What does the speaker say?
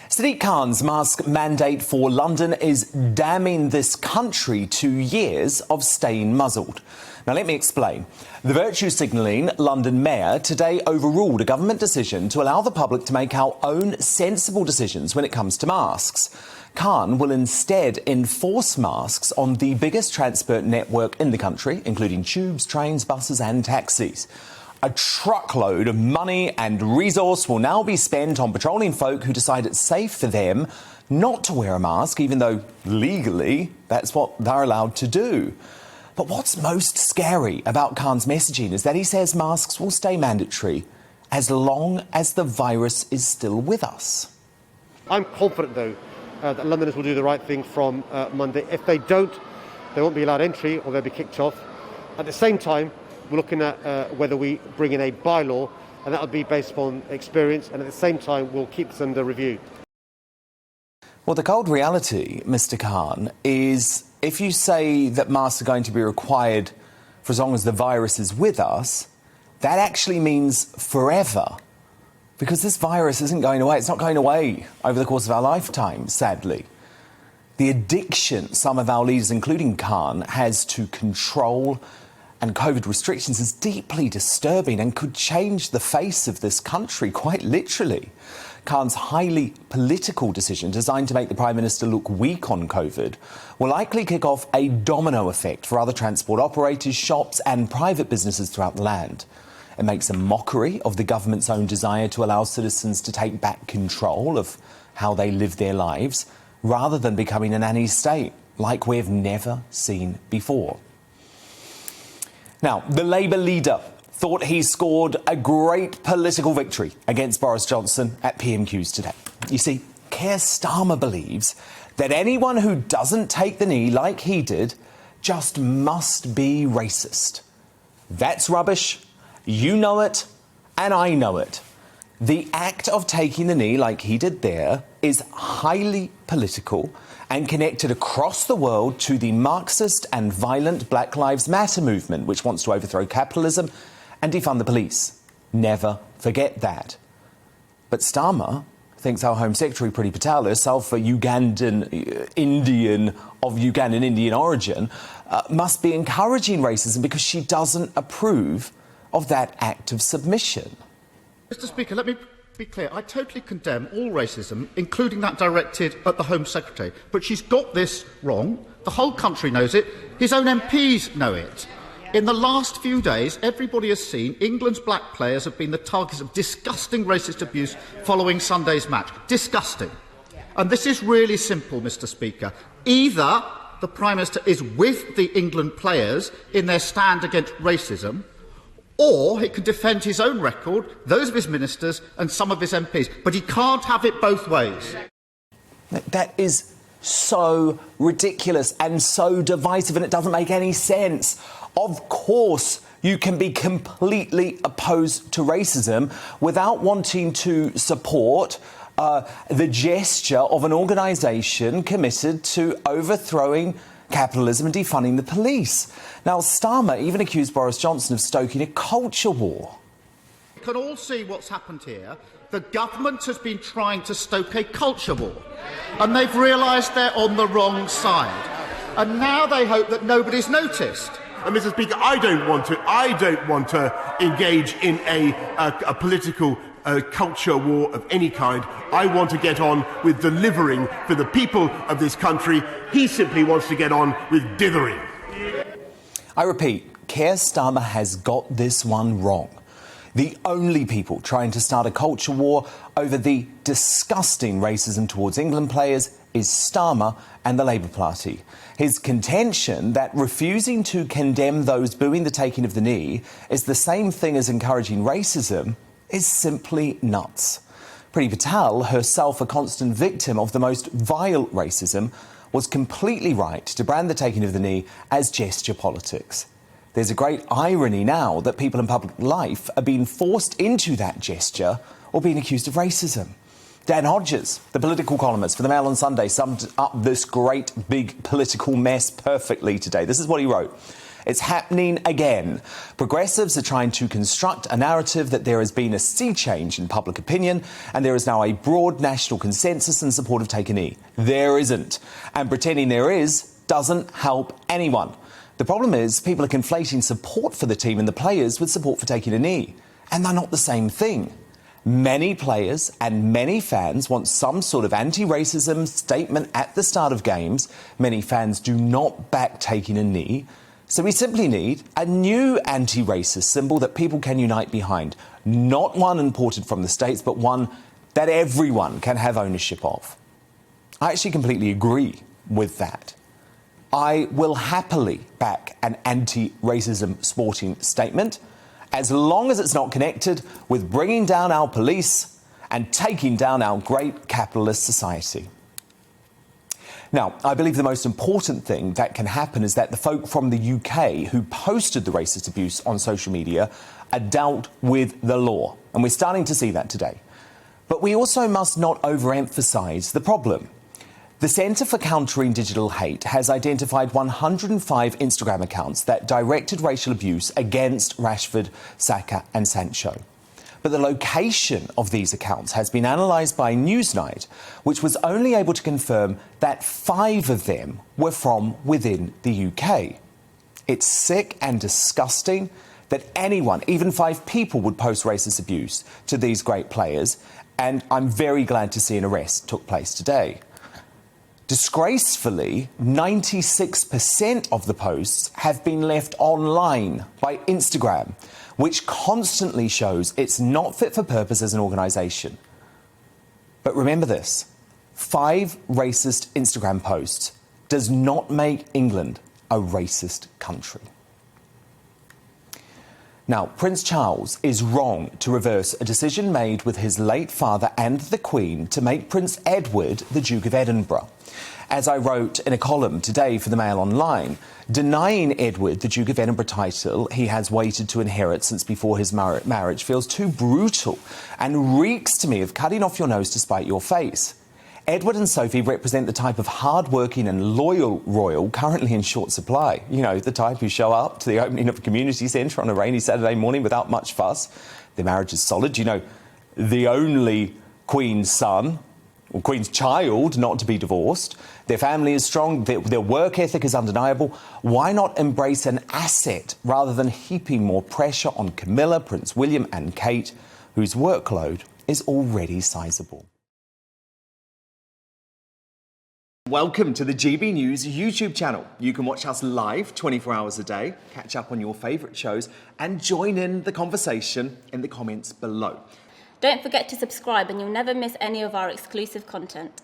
Sadiq Khan's mask mandate for London is damning this country to years of staying muzzled. Now, let me explain. The virtue-signalling London mayor today overruled a government decision to allow the public to make our own sensible decisions when it comes to masks. Khan will instead enforce masks on the biggest transport network in the country, including tubes, trains, buses and taxis. A truckload of money and resource will now be spent on patrolling folk who decide it's safe for them not to wear a mask, even though legally that's what they're allowed to do. But what's most scary about Khan's messaging is that he says masks will stay mandatory as long as the virus is still with us. I'm confident, though, that Londoners will do the right thing from Monday. If they don't, they won't be allowed entry or they'll be kicked off. At the same time, we're looking at whether we bring in a bylaw, and that will be based upon experience, and at the same time we'll keep this under review. Well, the cold reality, Mr. Khan, is if you say that masks are going to be required for as long as the virus is with us, that actually means forever. Because this virus isn't going away. It's not going away over the course of our lifetime, sadly. The addiction some of our leaders, including Khan, has to control and COVID restrictions is deeply disturbing and could change the face of this country, quite literally. Khan's highly political decision, designed to make the Prime Minister look weak on COVID, will likely kick off a domino effect for other transport operators, shops and private businesses throughout the land. It makes a mockery of the government's own desire to allow citizens to take back control of how they live their lives, rather than becoming a nanny state like we've never seen before. Now, the Labour leader thought he scored a great political victory against Boris Johnson at PMQs today. You see, Keir Starmer believes that anyone who doesn't take the knee like he did just must be racist. That's rubbish. You know it, and I know it. The act of taking the knee like he did there is highly political and connected across the world to the Marxist and violent Black Lives Matter movement, which wants to overthrow capitalism and defund the police. Never forget that. But Starmer thinks our Home Secretary, Priti Patel, herself a Ugandan Indian of Ugandan Indian origin, must be encouraging racism because she doesn't approve of that act of submission. Mr. Speaker, let me be clear. I totally condemn all racism, including that directed at the Home Secretary. But she's got this wrong. The whole country knows it. His own MPs know it. In the last few days, everybody has seen England's black players have been the targets of disgusting racist abuse following Sunday's match. Disgusting. And this is really simple, Mr. Speaker. Either the Prime Minister is with the England players in their stand against racism, or he can defend his own record, those of his ministers and some of his MPs. But he can't have it both ways. That is so ridiculous and so divisive, and it doesn't make any sense. Of course, you can be completely opposed to racism without wanting to support the gesture of an organisation committed to overthrowing capitalism and defunding the police. Now, Starmer even accused Boris Johnson of stoking a culture war. You can all see what's happened here. The government has been trying to stoke a culture war, and they've realised they're on the wrong side. And now they hope that nobody's noticed. And Mr. Speaker, I don't want to engage in a political culture war of any kind. I want to get on with delivering for the people of this country. He simply wants to get on with dithering. I repeat, Keir Starmer has got this one wrong. The only people trying to start a culture war over the disgusting racism towards England players is Starmer and the Labour Party. His contention that refusing to condemn those booing the taking of the knee is the same thing as encouraging racism is simply nuts. Priti Patel, herself a constant victim of the most vile racism, was completely right to brand the taking of the knee as gesture politics. There's a great irony now that people in public life are being forced into that gesture or being accused of racism. Dan Hodges, the political columnist for the Mail on Sunday, summed up this great big political mess perfectly today. This is what he wrote. It's happening again. Progressives are trying to construct a narrative that there has been a sea change in public opinion and there is now a broad national consensus in support of Take a Knee. There isn't. And pretending there is doesn't help anyone. The problem is people are conflating support for the team and the players with support for taking a knee. And they're not the same thing. Many players and many fans want some sort of anti-racism statement at the start of games. Many fans do not back taking a knee. So we simply need a new anti-racist symbol that people can unite behind. Not one imported from the States, but one that everyone can have ownership of. I actually completely agree with that. I will happily back an anti-racism sporting statement as long as it's not connected with bringing down our police and taking down our great capitalist society. Now, I believe the most important thing that can happen is that the folk from the UK who posted the racist abuse on social media are dealt with the law. And we're starting to see that today. But we also must not overemphasise the problem. The Centre for Countering Digital Hate has identified 105 Instagram accounts that directed racial abuse against Rashford, Saka and Sancho. But the location of these accounts has been analysed by Newsnight, which was only able to confirm that 5 of them were from within the UK. It's sick and disgusting that anyone, even 5 people, would post racist abuse to these great players, and I'm very glad to see an arrest took place today. Disgracefully, 96% of the posts have been left online by Instagram, which constantly shows it's not fit for purpose as an organisation. But remember this, 5 racist Instagram posts does not make England a racist country. Now, Prince Charles is wrong to reverse a decision made with his late father and the Queen to make Prince Edward the Duke of Edinburgh. As I wrote in a column today for the Mail Online, denying Edward the Duke of Edinburgh title he has waited to inherit since before his marriage feels too brutal and reeks to me of cutting off your nose to spite your face. Edward and Sophie represent the type of hard-working and loyal royal currently in short supply. You know, the type who show up to the opening of a community centre on a rainy Saturday morning without much fuss. Their marriage is solid. You know, the only Queen's son, or Queen's child, not to be divorced. Their family is strong. Their work ethic is undeniable. Why not embrace an asset rather than heaping more pressure on Camilla, Prince William and Kate, whose workload is already sizable? Welcome to the GB News YouTube channel. You can watch us live 24 hours a day, catch up on your favourite shows and join in the conversation in the comments below. Don't forget to subscribe and you'll never miss any of our exclusive content.